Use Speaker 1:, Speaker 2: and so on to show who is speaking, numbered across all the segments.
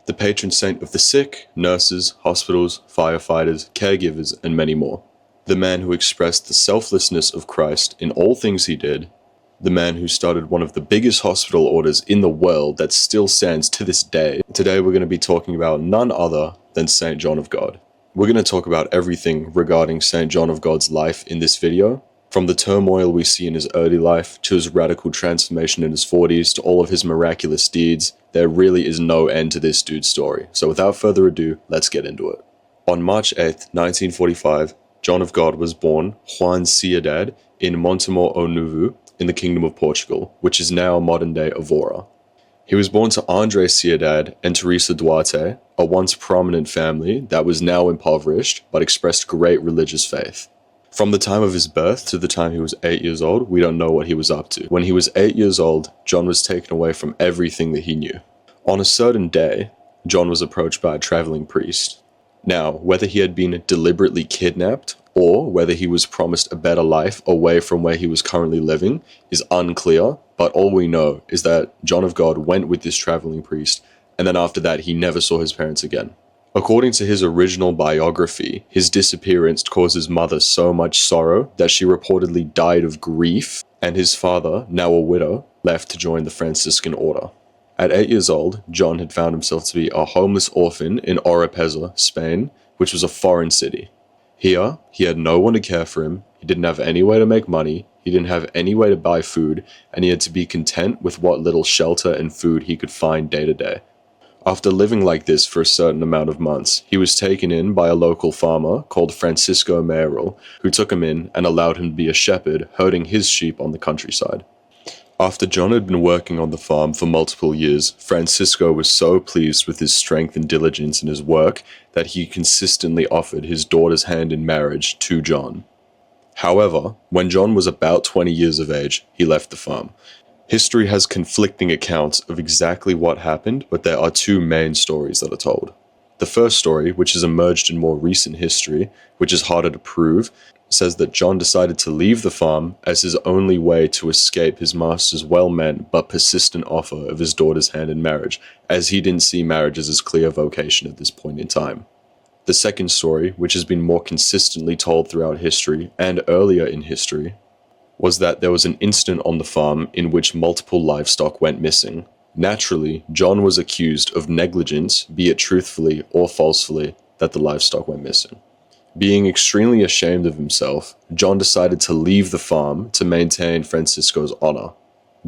Speaker 1: the patron saint of the sick, nurses, hospitals, firefighters, caregivers, and many more. The man who expressed the selflessness of Christ in all things he did. The man who started one of the biggest hospital orders in the world that still stands to this day. Today we're going to be talking about none other than St. John of God. We're going to talk about everything regarding St. John of God's life in this video, from the turmoil we see in his early life, to his radical transformation in his 40s, to all of his miraculous deeds. There really is no end to this dude's story. So without further ado, let's get into it. On March 8th, 1945, John of God was born Juan Ciudad in Montemor o Novo, in the Kingdom of Portugal, which is now modern-day Evora. He was born to Andre Ciudad and Teresa Duarte, a once prominent family that was now impoverished but expressed great religious faith. From the time of his birth to the time he was 8 years old, we don't know what he was up to. When he was 8 years old, John was taken away from everything that he knew. On a certain day, John was approached by a traveling priest. Now, whether he had been deliberately kidnapped or whether he was promised a better life away from where he was currently living is unclear, but all we know is that John of God went with this traveling priest, and then after that he never saw his parents again. According to his original biography, his disappearance caused his mother so much sorrow that she reportedly died of grief, and his father, now a widow, left to join the Franciscan order. At 8 years old, John had found himself to be a homeless orphan in Oropesa, Spain, which was a foreign city. Here, he had no one to care for him, he didn't have any way to make money, he didn't have any way to buy food, and he had to be content with what little shelter and food he could find day to day. After living like this for a certain amount of months, he was taken in by a local farmer called Francisco Mayoral, who took him in and allowed him to be a shepherd, herding his sheep on the countryside. After John had been working on the farm for multiple years, Francisco was so pleased with his strength and diligence in his work that he consistently offered his daughter's hand in marriage to John. However, when John was about 20 years of age, he left the farm. History has conflicting accounts of exactly what happened, but there are two main stories that are told. The first story, which has emerged in more recent history, which is harder to prove, says that John decided to leave the farm as his only way to escape his master's well-meant but persistent offer of his daughter's hand in marriage, as he didn't see marriage as his clear vocation at this point in time. The second story, which has been more consistently told throughout history and earlier in history, was that there was an incident on the farm in which multiple livestock went missing. Naturally, John was accused of negligence, be it truthfully or falsely, that the livestock went missing. Being extremely ashamed of himself, John decided to leave the farm to maintain Francisco's honor.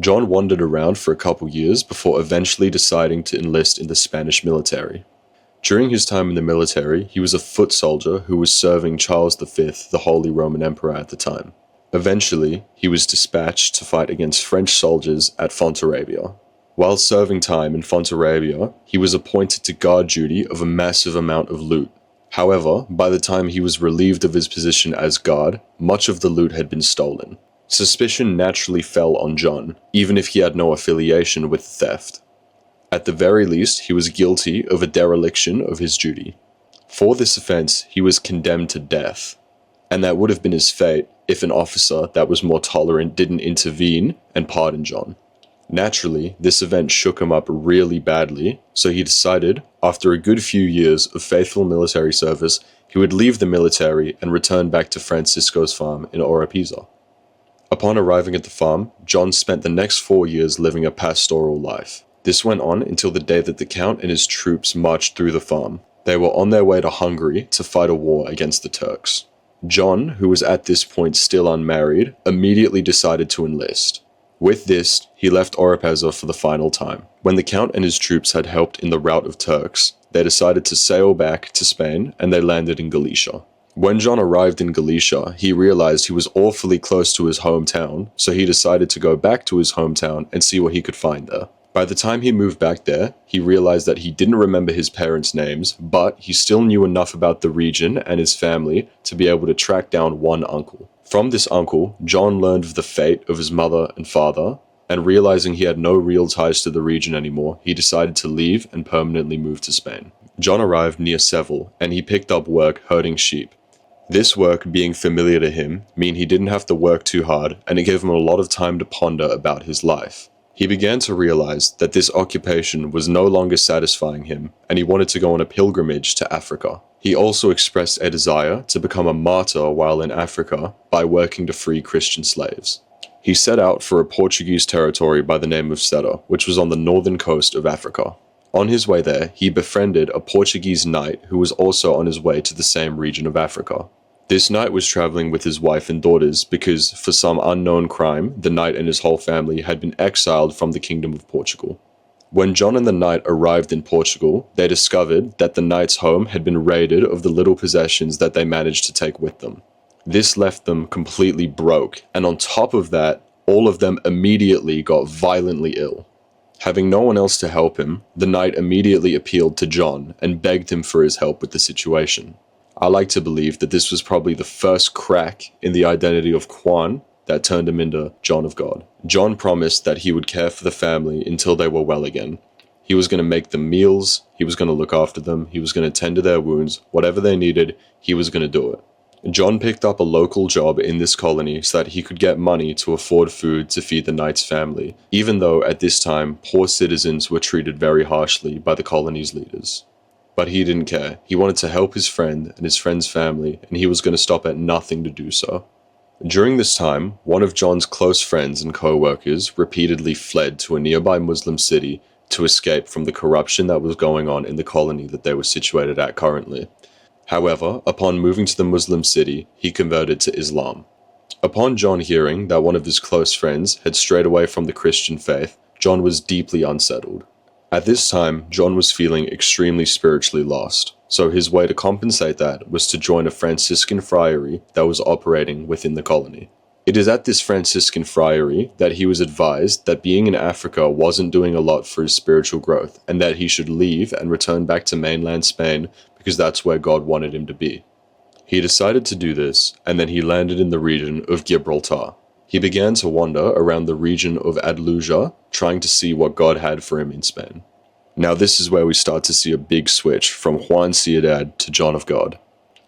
Speaker 1: John wandered around for a couple years before eventually deciding to enlist in the Spanish military. During his time in the military, he was a foot soldier who was serving Charles V, the Holy Roman Emperor at the time. Eventually, he was dispatched to fight against French soldiers at Fontarabia. While serving time in Fontarabia, he was appointed to guard duty of a massive amount of loot. However, by the time he was relieved of his position as guard, much of the loot had been stolen. Suspicion naturally fell on John, even if he had no affiliation with the theft. At the very least, he was guilty of a dereliction of his duty. For this offense, he was condemned to death, and that would have been his fate if an officer that was more tolerant didn't intervene and pardon John. Naturally, this event shook him up really badly, so he decided, after a good few years of faithful military service, he would leave the military and return back to Francisco's farm in Oropesa. Upon arriving at the farm, John spent the next 4 years living a pastoral life. This went on until the day that the Count and his troops marched through the farm. They were on their way to Hungary to fight a war against the Turks. John, who was at this point still unmarried, immediately decided to enlist. With this, he left Oropesa for the final time. When the Count and his troops had helped in the rout of Turks, they decided to sail back to Spain, and they landed in Galicia. When John arrived in Galicia, he realized he was awfully close to his hometown, so he decided to go back to his hometown and see what he could find there. By the time he moved back there, he realized that he didn't remember his parents' names, but he still knew enough about the region and his family to be able to track down one uncle. From this uncle, John learned of the fate of his mother and father, and realizing he had no real ties to the region anymore, he decided to leave and permanently move to Spain. John arrived near Seville, and he picked up work herding sheep. This work being familiar to him meant he didn't have to work too hard, and it gave him a lot of time to ponder about his life. He began to realize that this occupation was no longer satisfying him, and he wanted to go on a pilgrimage to Africa. He also expressed a desire to become a martyr while in Africa by working to free Christian slaves. He set out for a Portuguese territory by the name of Serra, which was on the northern coast of Africa. On his way there, he befriended a Portuguese knight who was also on his way to the same region of Africa. This knight was traveling with his wife and daughters because, for some unknown crime, the knight and his whole family had been exiled from the Kingdom of Portugal. When John and the knight arrived in Portugal, they discovered that the knight's home had been raided of the little possessions that they managed to take with them. This left them completely broke, and on top of that, all of them immediately got violently ill. Having no one else to help him, the knight immediately appealed to John and begged him for his help with the situation. I like to believe that this was probably the first crack in the identity of Juan that turned him into John of God. John promised that he would care for the family until they were well again. He was going to make them meals, he was going to look after them, he was going to tend to their wounds, whatever they needed, he was going to do it. John picked up a local job in this colony so that he could get money to afford food to feed the knight's family, even though at this time poor citizens were treated very harshly by the colony's leaders. But he didn't care. He wanted to help his friend and his friend's family, and he was going to stop at nothing to do so. During this time, one of John's close friends and co-workers repeatedly fled to a nearby Muslim city to escape from the corruption that was going on in the colony that they were situated at currently. However, upon moving to the Muslim city, he converted to Islam. Upon John hearing that one of his close friends had strayed away from the Christian faith, John was deeply unsettled. At this time, John was feeling extremely spiritually lost, so his way to compensate that was to join a Franciscan friary that was operating within the colony. It is at this Franciscan friary that he was advised that being in Africa wasn't doing a lot for his spiritual growth, and that he should leave and return back to mainland Spain because that's where God wanted him to be. He decided to do this, and then he landed in the region of Gibraltar. He began to wander around the region of Andalusia, trying to see what God had for him in Spain. Now this is where we start to see a big switch from Juan Ciudad to John of God.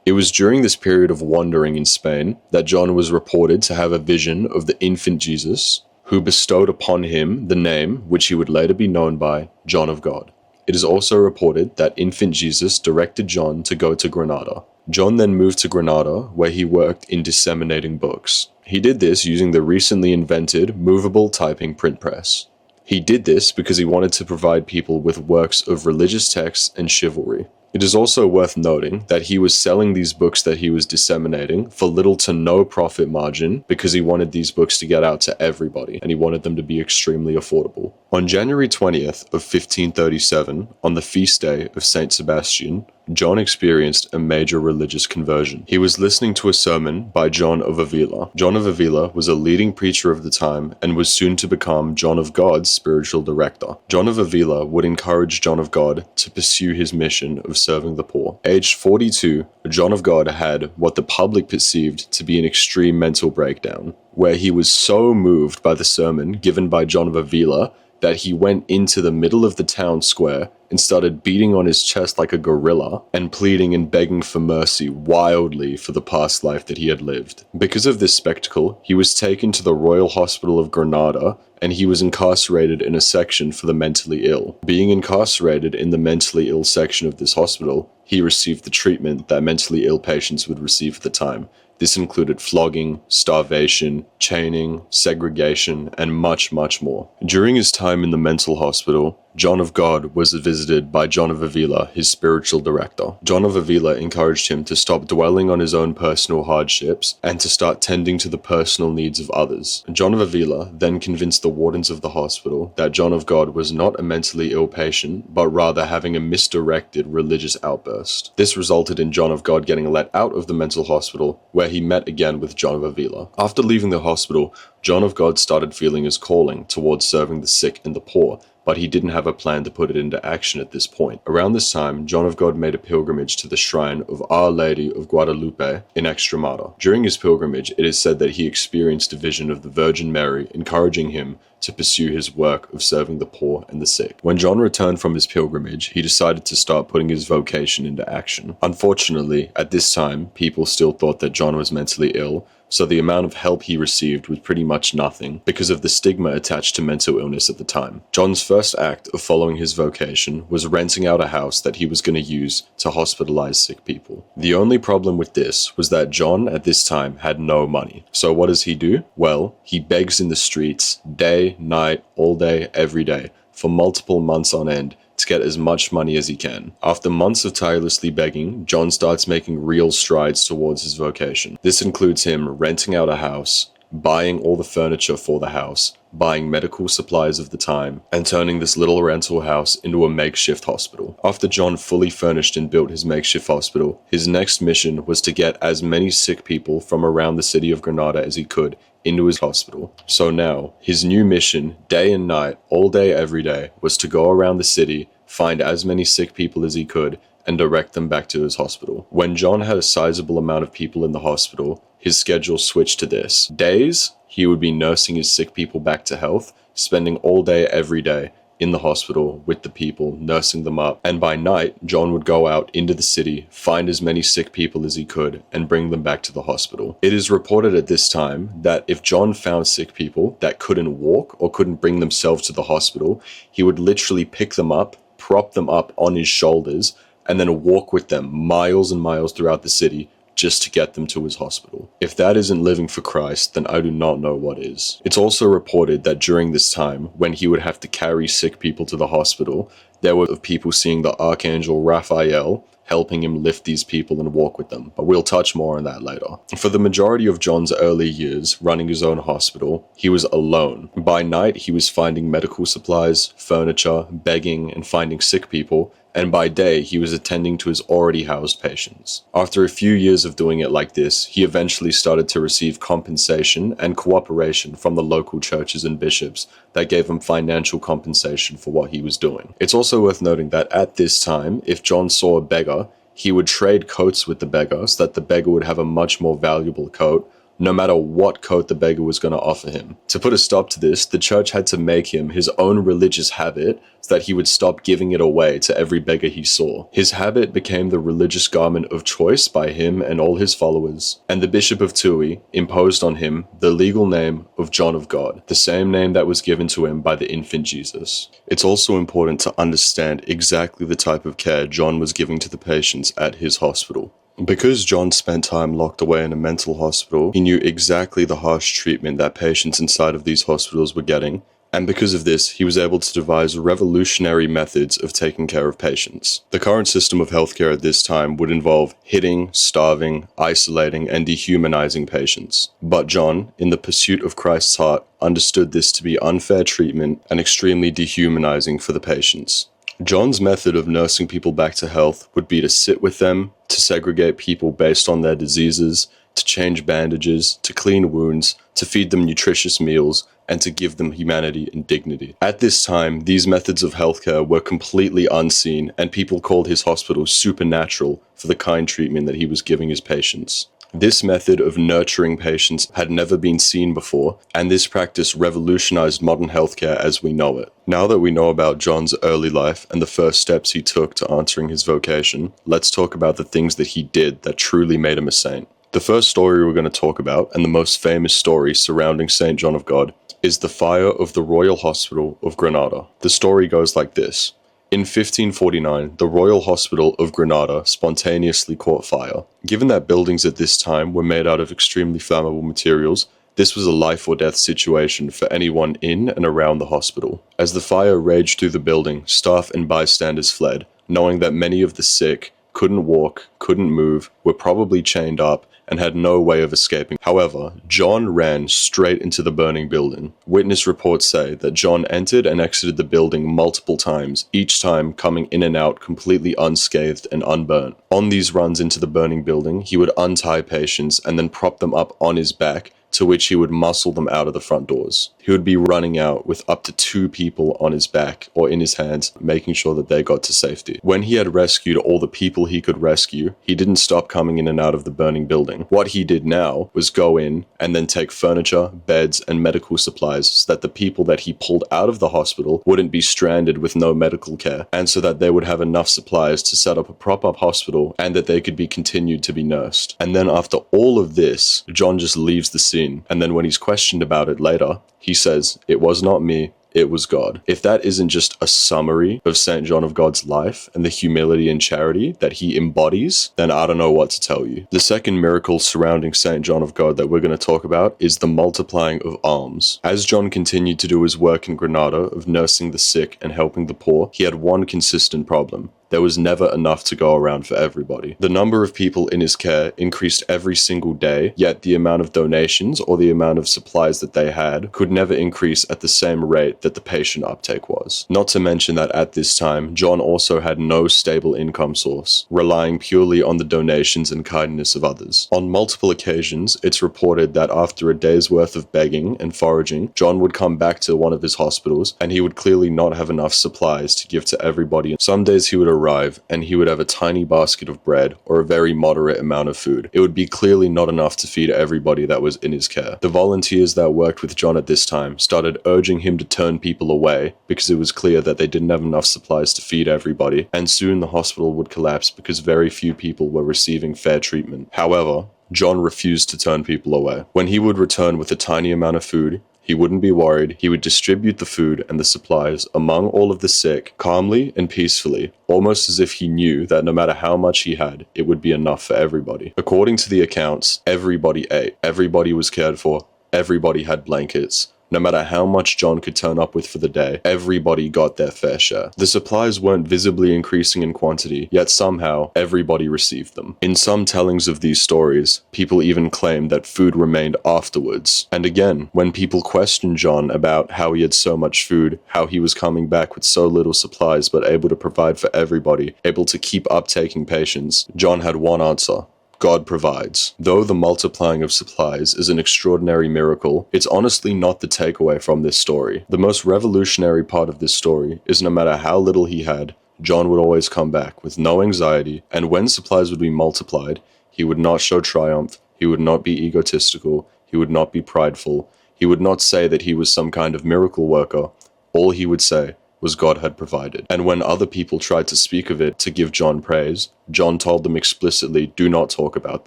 Speaker 1: It was during this period of wandering in Spain that John was reported to have a vision of the infant Jesus, who bestowed upon him the name which he would later be known by, John of God. It is also reported that infant Jesus directed John to go to Granada. John then moved to Granada, where he worked in disseminating books. He did this using the recently invented movable typing print press. He did this because he wanted to provide people with works of religious texts and chivalry. It is also worth noting that he was selling these books that he was disseminating for little to no profit margin because he wanted these books to get out to everybody and he wanted them to be extremely affordable. On January 20th of 1537, on the feast day of Saint Sebastian, John experienced a major religious conversion. He was listening to a sermon by John of Avila. John of Avila was a leading preacher of the time and was soon to become John of God's spiritual director. John of Avila would encourage John of God to pursue his mission of serving the poor. Aged 42, John of God had what the public perceived to be an extreme mental breakdown, where he was so moved by the sermon given by John of Avila that he went into the middle of the town square and started beating on his chest like a gorilla and pleading and begging for mercy wildly for the past life that he had lived. Because of this spectacle, he was taken to the Royal Hospital of Granada and he was incarcerated in a section for the mentally ill. Being incarcerated in the mentally ill section of this hospital, he received the treatment that mentally ill patients would receive at the time. This included flogging, starvation, chaining, segregation, and much, much more. During his time in the mental hospital, John of God was visited by John of Avila, his spiritual director. John of Avila encouraged him to stop dwelling on his own personal hardships and to start tending to the personal needs of others. John of Avila then convinced the wardens of the hospital that John of God was not a mentally ill patient, but rather having a misdirected religious outburst. This resulted in John of God getting let out of the mental hospital, where he met again with John of Avila. After leaving the hospital, John of God started feeling his calling towards serving the sick and the poor, but he didn't have a plan to put it into action at this point. Around this time, John of God made a pilgrimage to the shrine of Our Lady of Guadalupe in Extremadura. During his pilgrimage, it is said that he experienced a vision of the Virgin Mary encouraging him to pursue his work of serving the poor and the sick. When John returned from his pilgrimage, he decided to start putting his vocation into action. Unfortunately, at this time, people still thought that John was mentally ill, so the amount of help he received was pretty much nothing because of the stigma attached to mental illness at the time. John's first act of following his vocation was renting out a house that he was going to use to hospitalize sick people. The only problem with this was that John at this time had no money. So what does he do? Well, he begs in the streets day, night, all day, every day for multiple months on end to get as much money as he can. After months of tirelessly begging, John starts making real strides towards his vocation. This includes him renting out a house, buying all the furniture for the house, buying medical supplies of the time, and turning this little rental house into a makeshift hospital. After John fully furnished and built his makeshift hospital, his next mission was to get as many sick people from around the city of Granada as he could into his hospital. So now, his new mission, day and night, all day, every day, was to go around the city, find as many sick people as he could, and direct them back to his hospital. When John had a sizable amount of people in the hospital, his schedule switched to this. Days, he would be nursing his sick people back to health, spending all day, every day, in the hospital with the people, nursing them up. And by night, John would go out into the city, find as many sick people as he could, and bring them back to the hospital. It is reported at this time that if John found sick people that couldn't walk or couldn't bring themselves to the hospital, he would literally pick them up, prop them up on his shoulders, and then walk with them miles and miles throughout the city just to get them to his hospital. If that isn't living for Christ, then I do not know what is. It's also reported that during this time, when he would have to carry sick people to the hospital, there were people seeing the Archangel Raphael helping him lift these people and walk with them. But we'll touch more on that later. For the majority of John's early years running his own hospital, he was alone. By night, he was finding medical supplies, furniture, begging, and finding sick people, and by day, he was attending to his already housed patients. After a few years of doing it like this, he eventually started to receive compensation and cooperation from the local churches and bishops that gave him financial compensation for what he was doing. It's also worth noting that at this time, if John saw a beggar, he would trade coats with the beggar so that the beggar would have a much more valuable coat, no matter what coat the beggar was going to offer him. To put a stop to this, the church had to make him his own religious habit so that he would stop giving it away to every beggar he saw. His habit became the religious garment of choice by him and all his followers, and the Bishop of Tui imposed on him the legal name of John of God, the same name that was given to him by the infant Jesus. It's also important to understand exactly the type of care John was giving to the patients at his hospital. Because John spent time locked away in a mental hospital, he knew exactly the harsh treatment that patients inside of these hospitals were getting, and because of this, he was able to devise revolutionary methods of taking care of patients. The current system of healthcare at this time would involve hitting, starving, isolating, and dehumanizing patients. But John, in the pursuit of Christ's heart, understood this to be unfair treatment and extremely dehumanizing for the patients. John's method of nursing people back to health would be to sit with them, to segregate people based on their diseases, to change bandages, to clean wounds, to feed them nutritious meals, and to give them humanity and dignity. At this time, these methods of healthcare were completely unseen, and people called his hospital supernatural for the kind treatment that he was giving his patients. This method of nurturing patients had never been seen before, and this practice revolutionized modern healthcare as we know it. Now that we know about John's early life and the first steps he took to answering his vocation, let's talk about the things that he did that truly made him a saint. The first story we're going to talk about, and the most famous story surrounding St. John of God, is the fire of the Royal Hospital of Granada. The story goes like this. In 1549, the Royal Hospital of Granada spontaneously caught fire. Given that buildings at this time were made out of extremely flammable materials, this was a life or death situation for anyone in and around the hospital. As the fire raged through the building, staff and bystanders fled, knowing that many of the sick couldn't walk, couldn't move, were probably chained up, and had no way of escaping. However, John ran straight into the burning building. Witness reports say that John entered and exited the building multiple times, each time coming in and out completely unscathed and unburnt. On these runs into the burning building, he would untie patients and then prop them up on his back to which he would muscle them out of the front doors. He would be running out with up to 2 people on his back or in his hands, making sure that they got to safety. When he had rescued all the people he could rescue, he didn't stop coming in and out of the burning building. What he did now was go in and then take furniture, beds, and medical supplies so that the people that he pulled out of the hospital wouldn't be stranded with no medical care, and so that they would have enough supplies to set up a prop-up hospital and that they could be continued to be nursed. And then after all of this, John just leaves the scene, and then when he's questioned about it later, he says, "It was not me, it was God." If that isn't just a summary of St. John of God's life and the humility and charity that he embodies, then I don't know what to tell you. The second miracle surrounding St. John of God that we're going to talk about is the multiplying of alms. As John continued to do his work in Granada of nursing the sick and helping the poor, he had one consistent problem. There was never enough to go around for everybody. The number of people in his care increased every single day, yet the amount of donations or the amount of supplies that they had could never increase at the same rate that the patient uptake was. Not to mention that at this time, John also had no stable income source, relying purely on the donations and kindness of others. On multiple occasions, it's reported that after a day's worth of begging and foraging, John would come back to one of his hospitals and he would clearly not have enough supplies to give to everybody. Some days he would arrive and he would have a tiny basket of bread or a very moderate amount of food. It would be clearly not enough to feed everybody that was in his care. The volunteers that worked with John at this time started urging him to turn people away because it was clear that they didn't have enough supplies to feed everybody, and soon the hospital would collapse because very few people were receiving fair treatment. However, John refused to turn people away. When he would return with a tiny amount of food, he wouldn't be worried. He would distribute the food and the supplies among all of the sick, calmly and peacefully, almost as if he knew that no matter how much he had, it would be enough for everybody. According to the accounts, everybody ate, everybody was cared for, everybody had blankets. No matter how much John could turn up with for the day, everybody got their fair share. The supplies weren't visibly increasing in quantity, yet somehow everybody received them. In some tellings of these stories, people even claimed that food remained afterwards. And again, when people questioned John about how he had so much food, how he was coming back with so little supplies but able to provide for everybody, able to keep uptaking patients, John had one answer: God provides. Though the multiplying of supplies is an extraordinary miracle, it's honestly not the takeaway from this story. The most revolutionary part of this story is no matter how little he had, John would always come back with no anxiety, and when supplies would be multiplied, he would not show triumph, he would not be egotistical, he would not be prideful, he would not say that he was some kind of miracle worker. All he would say was God had provided. And when other people tried to speak of it to give John praise, John told them explicitly, "Do not talk about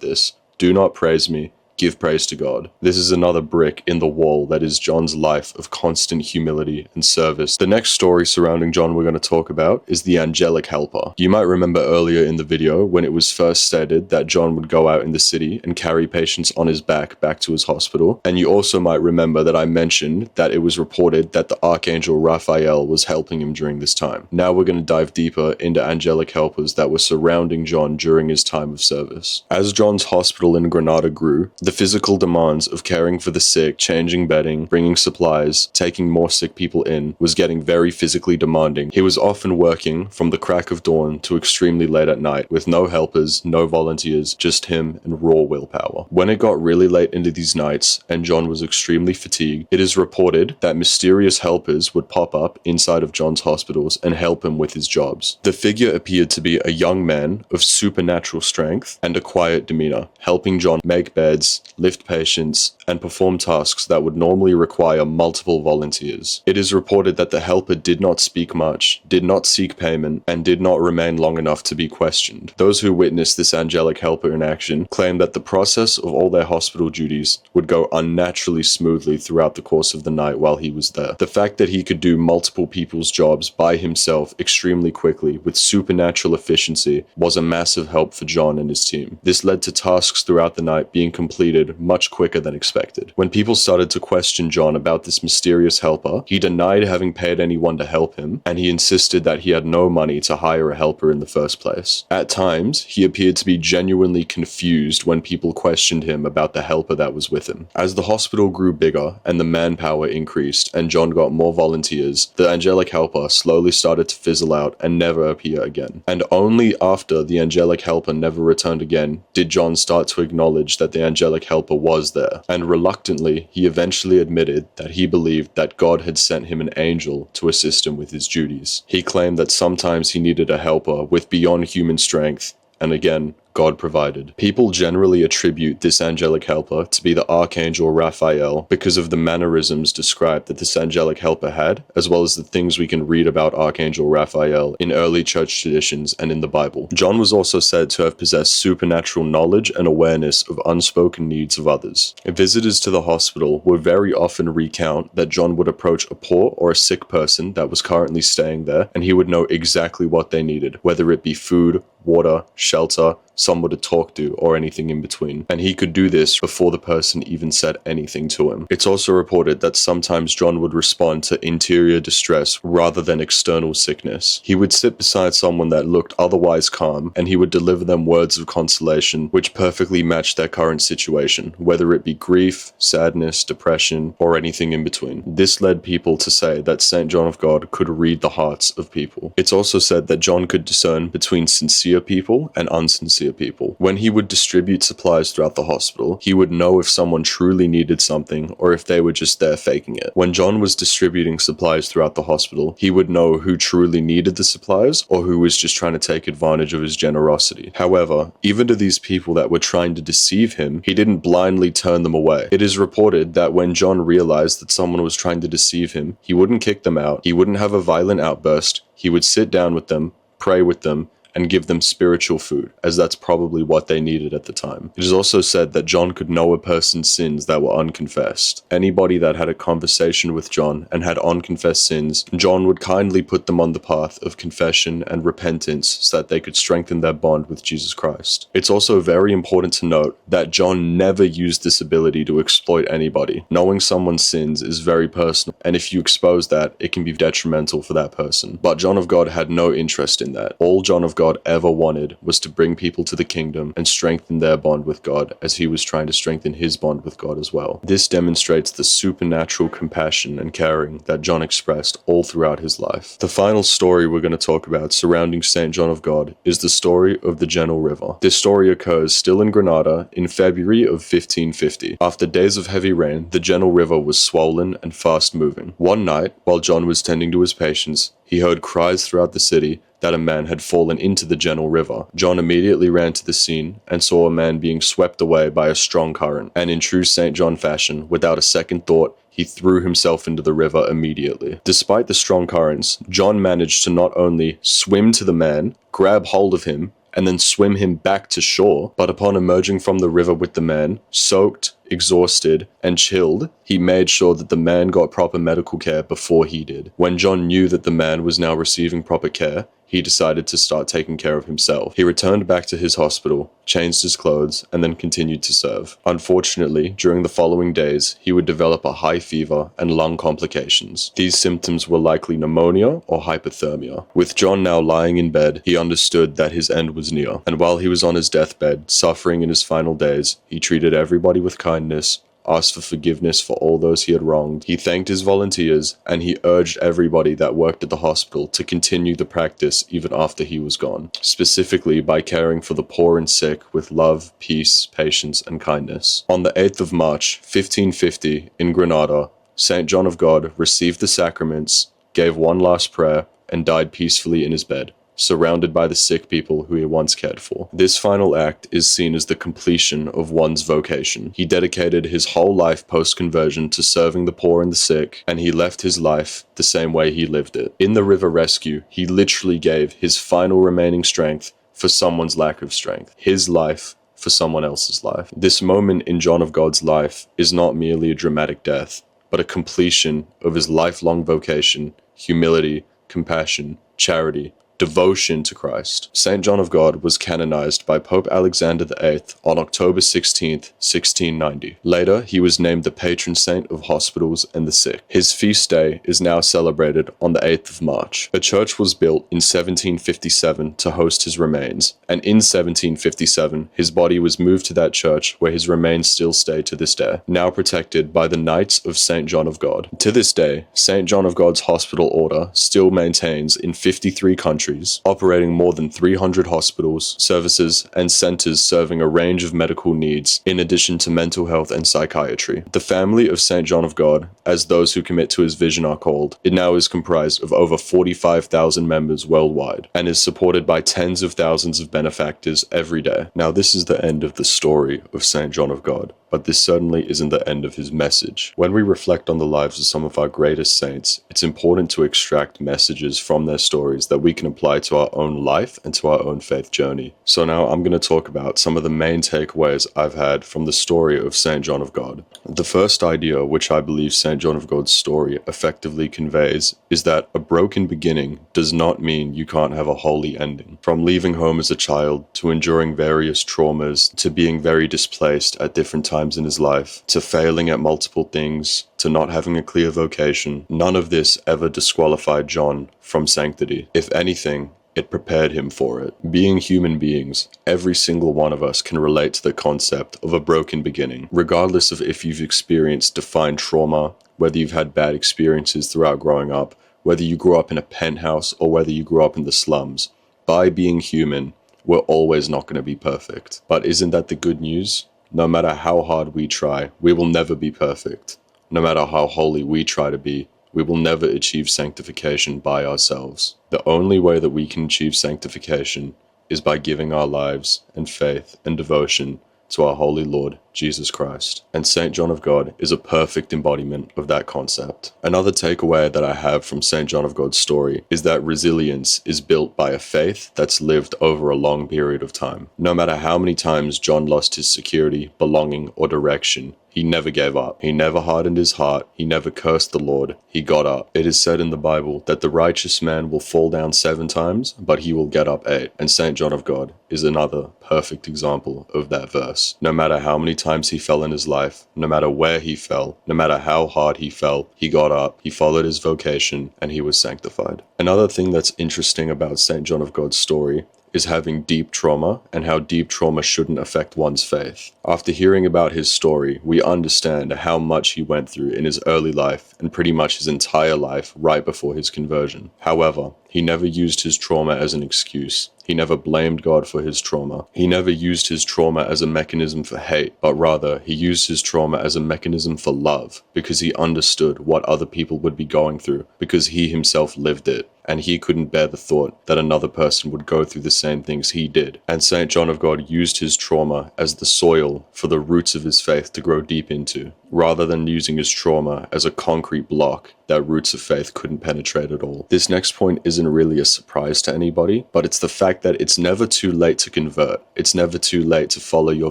Speaker 1: this. Do not praise me. Give praise to God." This is another brick in the wall that is John's life of constant humility and service. The next story surrounding John we're going to talk about is the angelic helper. You might remember earlier in the video when it was first stated that John would go out in the city and carry patients on his back to his hospital. And you also might remember that I mentioned that it was reported that the Archangel Raphael was helping him during this time. Now we're going to dive deeper into angelic helpers that were surrounding John during his time of service. As John's hospital in Granada grew, the physical demands of caring for the sick, changing bedding, bringing supplies, taking more sick people in, was getting very physically demanding. He was often working from the crack of dawn to extremely late at night, with no helpers, no volunteers, just him and raw willpower. When it got really late into these nights, and John was extremely fatigued, it is reported that mysterious helpers would pop up inside of John's hospitals and help him with his jobs. The figure appeared to be a young man of supernatural strength and a quiet demeanor, helping John make beds, lift patients, and perform tasks that would normally require multiple volunteers. It is reported that the helper did not speak much, did not seek payment, and did not remain long enough to be questioned. Those who witnessed this angelic helper in action claimed that the process of all their hospital duties would go unnaturally smoothly throughout the course of the night while he was there. The fact that he could do multiple people's jobs by himself extremely quickly with supernatural efficiency was a massive help for John and his team. This led to tasks throughout the night being completed much quicker than expected. When people started to question John about this mysterious helper, he denied having paid anyone to help him, and he insisted that he had no money to hire a helper in the first place. At times, he appeared to be genuinely confused when people questioned him about the helper that was with him. As the hospital grew bigger and the manpower increased and John got more volunteers, the angelic helper slowly started to fizzle out and never appear again. And only after the angelic helper never returned again did John start to acknowledge that the angelic angelic helper was there, and reluctantly he eventually admitted that he believed that God had sent him an angel to assist him with his duties. He claimed that sometimes he needed a helper with beyond human strength, and again, God provided. People generally attribute this angelic helper to be the Archangel Raphael because of the mannerisms described that this angelic helper had, as well as the things we can read about Archangel Raphael in early church traditions and in the Bible. John was also said to have possessed supernatural knowledge and awareness of unspoken needs of others. Visitors to the hospital would very often recount that John would approach a poor or a sick person that was currently staying there, and he would know exactly what they needed, whether it be food, water, shelter, someone to talk to, or anything in between. And he could do this before the person even said anything to him. It's also reported that sometimes John would respond to interior distress rather than external sickness. He would sit beside someone that looked otherwise calm, and he would deliver them words of consolation which perfectly matched their current situation, whether it be grief, sadness, depression, or anything in between. This led people to say that St. John of God could read the hearts of people. It's also said that John could discern between sincere people and unsincere people. When he would distribute supplies throughout the hospital, he would know if someone truly needed something or if they were just there faking it. When John was distributing supplies throughout the hospital, he would know who truly needed the supplies or who was just trying to take advantage of his generosity. However, even to these people that were trying to deceive him, he didn't blindly turn them away. It is reported that when John realized that someone was trying to deceive him, he wouldn't kick them out, he wouldn't have a violent outburst, he would sit down with them, pray with them, and give them spiritual food, as that's probably what they needed at the time. It is also said that John could know a person's sins that were unconfessed. Anybody that had a conversation with John and had unconfessed sins, John would kindly put them on the path of confession and repentance so that they could strengthen their bond with Jesus Christ. It's also very important to note that John never used this ability to exploit anybody. Knowing someone's sins is very personal, and if you expose that, it can be detrimental for that person. But John of God had no interest in that. All John of God ever wanted was to bring people to the kingdom and strengthen their bond with God, as he was trying to strengthen his bond with God as well. This demonstrates the supernatural compassion and caring that John expressed all throughout his life. The final story we're going to talk about surrounding St. John of God is the story of the Genil River. This story occurs still in Granada in February of 1550. After days of heavy rain, the Genil River was swollen and fast moving. One night, while John was tending to his patients, he heard cries throughout the city that a man had fallen into the Genil River. John immediately ran to the scene and saw a man being swept away by a strong current, and in true St. John fashion, without a second thought, he threw himself into the river immediately. Despite the strong currents, John managed to not only swim to the man, grab hold of him, and then swim him back to shore, but upon emerging from the river with the man, soaked, exhausted, and chilled, he made sure that the man got proper medical care before he did. When John knew that the man was now receiving proper care, he decided to start taking care of himself. He returned back to his hospital, changed his clothes, and then continued to serve. Unfortunately, during the following days, he would develop a high fever and lung complications. These symptoms were likely pneumonia or hypothermia. With John now lying in bed, he understood that his end was near, and while he was on his deathbed, suffering in his final days, he treated everybody with kindness, asked for forgiveness for all those he had wronged. He thanked his volunteers, and he urged everybody that worked at the hospital to continue the practice even after he was gone, specifically by caring for the poor and sick with love, peace, patience, and kindness. On the 8th of March, 1550, in Granada, St. John of God received the sacraments, gave one last prayer, and died peacefully in his bed, surrounded by the sick people who he once cared for. This final act is seen as the completion of one's vocation. He dedicated his whole life post-conversion to serving the poor and the sick, and he left his life the same way he lived it. In the river rescue, he literally gave his final remaining strength for someone's lack of strength. His life for someone else's life. This moment in John of God's life is not merely a dramatic death, but a completion of his lifelong vocation, humility, compassion, charity, devotion to Christ. St. John of God was canonized by Pope Alexander VIII on October 16, 1690. Later, he was named the patron saint of hospitals and the sick. His feast day is now celebrated on the 8th of March. A church was built in 1757 to host his remains, and in 1757, his body was moved to that church where his remains still stay to this day, now protected by the Knights of St. John of God. To this day, St. John of God's hospital order still maintains in 53 countries countries, operating more than 300 hospitals, services, and centers serving a range of medical needs, in addition to mental health and psychiatry. The family of St. John of God, as those who commit to his vision are called, it now is comprised of over 45,000 members worldwide, and is supported by tens of thousands of benefactors every day. Now, this is the end of the story of St. John of God, but this certainly isn't the end of his message. When we reflect on the lives of some of our greatest saints, it's important to extract messages from their stories that we can apply to our own life and to our own faith journey. So now I'm going to talk about some of the main takeaways I've had from the story of St. John of God. The first idea, which I believe St. John of God's story effectively conveys, is that a broken beginning does not mean you can't have a holy ending. From leaving home as a child, to enduring various traumas, to being very displaced at different times in his life, to failing at multiple things, to not having a clear vocation, none of this ever disqualified John from sanctity. If anything, it prepared him for it. Being human beings, every single one of us can relate to the concept of a broken beginning, regardless of if you've experienced defined trauma, whether you've had bad experiences throughout growing up, whether you grew up in a penthouse or whether you grew up in the slums. By being human, we're always not going to be perfect. But isn't that the good news? No matter how hard we try, we will never be perfect. No matter how holy we try to be, we will never achieve sanctification by ourselves. The only way that we can achieve sanctification is by giving our lives and faith and devotion to our Holy Lord, Jesus Christ. And St. John of God is a perfect embodiment of that concept. Another takeaway that I have from St. John of God's story is that resilience is built by a faith that's lived over a long period of time. No matter how many times John lost his security, belonging, or direction, he never gave up. He never hardened his heart. He never cursed the Lord. He got up. It is said in the Bible that the righteous man will fall down 7 times, but he will get up 8. And St. John of God is another perfect example of that verse. No matter how many times he fell in his life, no matter where he fell, no matter how hard he fell, he got up, he followed his vocation, and he was sanctified. Another thing that's interesting about St. John of God's story is having deep trauma and how deep trauma shouldn't affect one's faith. After hearing about his story, we understand how much he went through in his early life and pretty much his entire life right before his conversion. However, he never used his trauma as an excuse. He never blamed God for his trauma. He never used his trauma as a mechanism for hate, but rather he used his trauma as a mechanism for love, because he understood what other people would be going through, because he himself lived it, and he couldn't bear the thought that another person would go through the same things he did. And St. John of God used his trauma as the soil for the roots of his faith to grow deep into, rather than using his trauma as a concrete block that roots of faith couldn't penetrate at all. This next point isn't really a surprise to anybody, but it's the fact that it's never too late to convert. It's never too late to follow your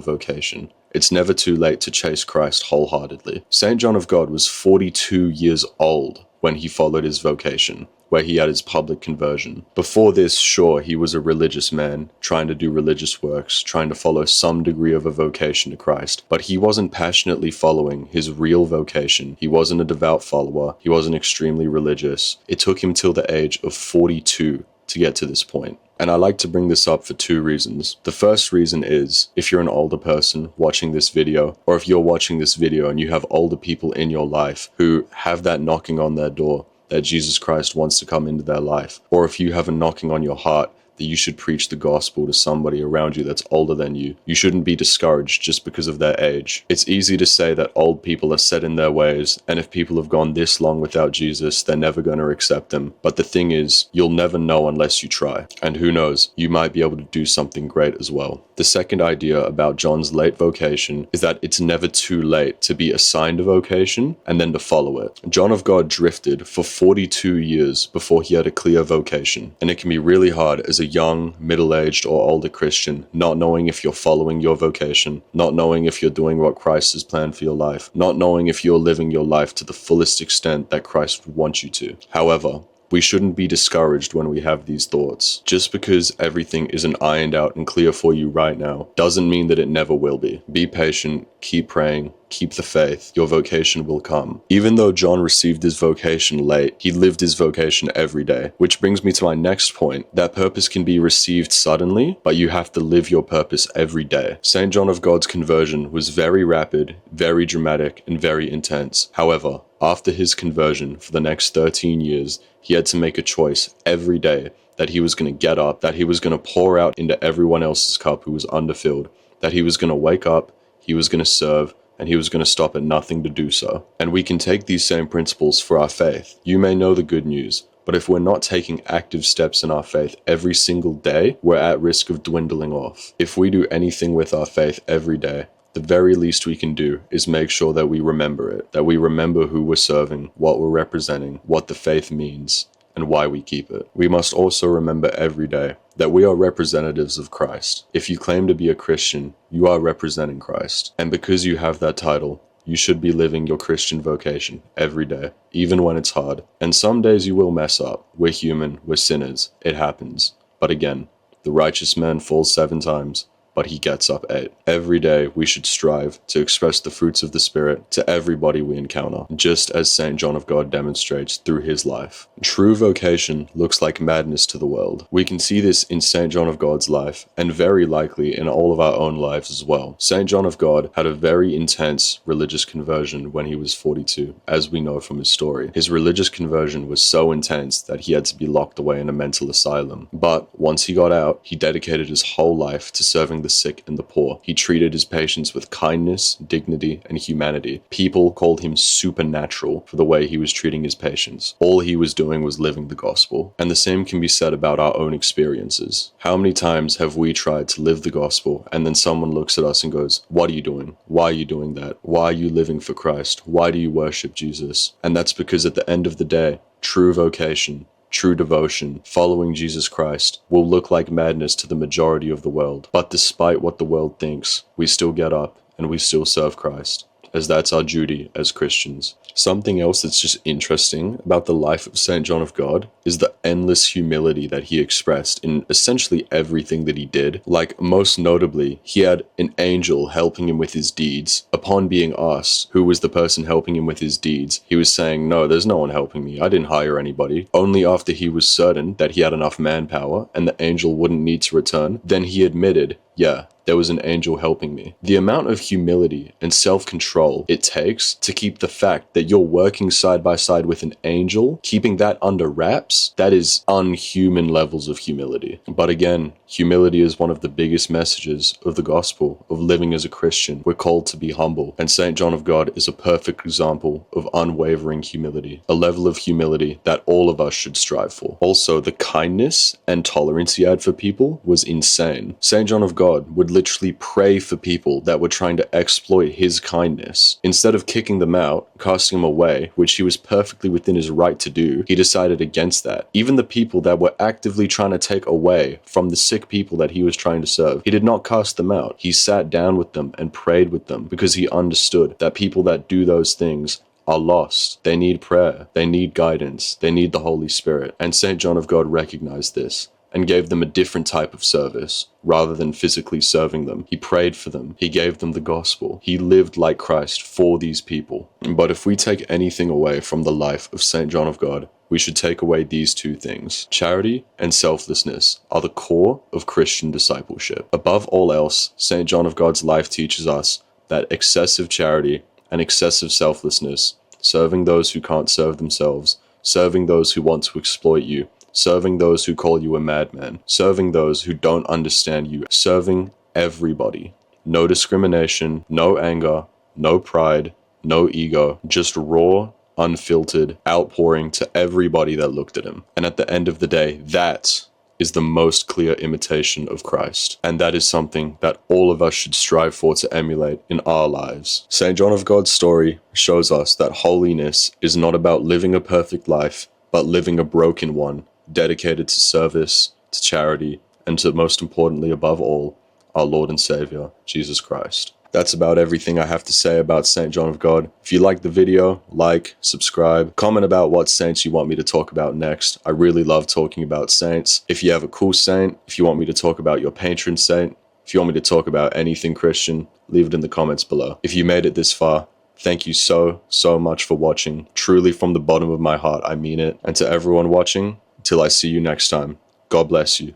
Speaker 1: vocation. It's never too late to chase Christ wholeheartedly. St. John of God was 42 years old when he followed his vocation, where he had his public conversion. Before this, sure, he was a religious man, trying to do religious works, trying to follow some degree of a vocation to Christ, but he wasn't passionately following his real vocation. He wasn't a devout follower. He wasn't extremely religious. It took him till the age of 42 to get to this point. And I like to bring this up for 2 reasons. The first reason is, if you're an older person watching this video, or if you're watching this video and you have older people in your life who have that knocking on their door, that Jesus Christ wants to come into their life, or if you have a knocking on your heart that you should preach the gospel to somebody around you that's older than you, you shouldn't be discouraged just because of their age. It's easy to say that old people are set in their ways, and if people have gone this long without Jesus, they're never going to accept him. But the thing is, you'll never know unless you try. And who knows, you might be able to do something great as well. The second idea about John's late vocation is that it's never too late to be assigned a vocation and then to follow it. John of God drifted for 42 years before he had a clear vocation, and it can be really hard as a young, middle-aged, or older Christian, not knowing if you're following your vocation, not knowing if you're doing what Christ has planned for your life, not knowing if you're living your life to the fullest extent that Christ would want you to. However, we shouldn't be discouraged when we have these thoughts. Just because everything isn't ironed out and clear for you right now doesn't mean that it never will be. Be patient, keep praying, keep the faith. Your vocation will come. Even though John received his vocation late, he lived his vocation every day. Which brings me to my next point. That purpose can be received suddenly, but you have to live your purpose every day. St. John of God's conversion was very rapid, very dramatic, and very intense. However, after his conversion, for the next 13 years, he had to make a choice every day that he was going to get up, that he was going to pour out into everyone else's cup who was underfilled, that he was going to wake up, he was going to serve, and he was going to stop at nothing to do so. And we can take these same principles for our faith. You may know the good news, but if we're not taking active steps in our faith every single day, we're at risk of dwindling off. If we do anything with our faith every day, the very least we can do is make sure that we remember it, that we remember who we're serving, what we're representing, what the faith means, and why we keep it. We must also remember every day that we are representatives of Christ. If you claim to be a Christian, you are representing Christ. And because you have that title, you should be living your Christian vocation every day, even when it's hard. And some days you will mess up. We're human, we're sinners, it happens. But again, the righteous man falls 7 times, but he gets up 8. Every day we should strive to express the fruits of the Spirit to everybody we encounter, just as St. John of God demonstrates through his life. True vocation looks like madness to the world. We can see this in St. John of God's life, and very likely in all of our own lives as well. St. John of God had a very intense religious conversion when he was 42, as we know from his story. His religious conversion was so intense that he had to be locked away in a mental asylum. But once he got out, he dedicated his whole life to serving the sick and the poor. He treated his patients with kindness, dignity, and humanity. People called him supernatural for the way he was treating his patients. All he was doing was living the gospel. And the same can be said about our own experiences. How many times have we tried to live the gospel and then someone looks at us and goes, "What are you doing? Why are you doing that? Why are you living for Christ? Why do you worship Jesus?" And that's because at the end of the day, true vocation, true devotion, following Jesus Christ, will look like madness to the majority of the world. But despite what the world thinks, we still get up and we still serve Christ, as that's our duty as Christians. Something else that's just interesting about the life of St. John of God is the endless humility that he expressed in essentially everything that he did. Like, most notably, he had an angel helping him with his deeds. Upon being asked who was the person helping him with his deeds, he was saying, "No, there's no one helping me. I didn't hire anybody." Only after he was certain that he had enough manpower and the angel wouldn't need to return, then he admitted, "Yeah, there was an angel helping me." The amount of humility and self-control it takes to keep the fact that you're working side by side with an angel, keeping that under wraps, that is unhuman levels of humility. But again, humility is one of the biggest messages of the gospel, of living as a Christian. We're called to be humble, and St. John of God is a perfect example of unwavering humility, a level of humility that all of us should strive for. Also, the kindness and tolerance he had for people was insane. St. John of God would literally pray for people that were trying to exploit his kindness. Instead of kicking them out, casting them away, which he was perfectly within his right to do, he decided against that. Even the people that were actively trying to take away from the sick people that he was trying to serve, he did not cast them out. He sat down with them and prayed with them because he understood that people that do those things are lost. They need prayer. They need guidance. They need the Holy Spirit. And St. John of God recognized this and gave them a different type of service. Rather than physically serving them, he prayed for them. He gave them the gospel. He lived like Christ for these people. But if we take anything away from the life of St. John of God, we should take away these 2 things. Charity and selflessness are the core of Christian discipleship. Above all else, St. John of God's life teaches us that excessive charity and excessive selflessness, serving those who can't serve themselves, serving those who want to exploit you, serving those who call you a madman, serving those who don't understand you, serving everybody. No discrimination, no anger, no pride, no ego, just raw, unfiltered outpouring to everybody that looked at him. And at the end of the day, that is the most clear imitation of Christ. And that is something that all of us should strive for to emulate in our lives. St. John of God's story shows us that holiness is not about living a perfect life, but living a broken one, dedicated to service, to charity, and to, most importantly above all, our Lord and Savior, Jesus Christ. That's about everything I have to say about St. John of God. If you liked the video, like, subscribe, comment about what saints you want me to talk about next. I really love talking about saints. If you have a cool saint, if you want me to talk about your patron saint, if you want me to talk about anything Christian, leave it in the comments below. If you made it this far, thank you so much for watching. Truly, from the bottom of my heart, I mean it. And to everyone watching, till I see you next time, God bless you.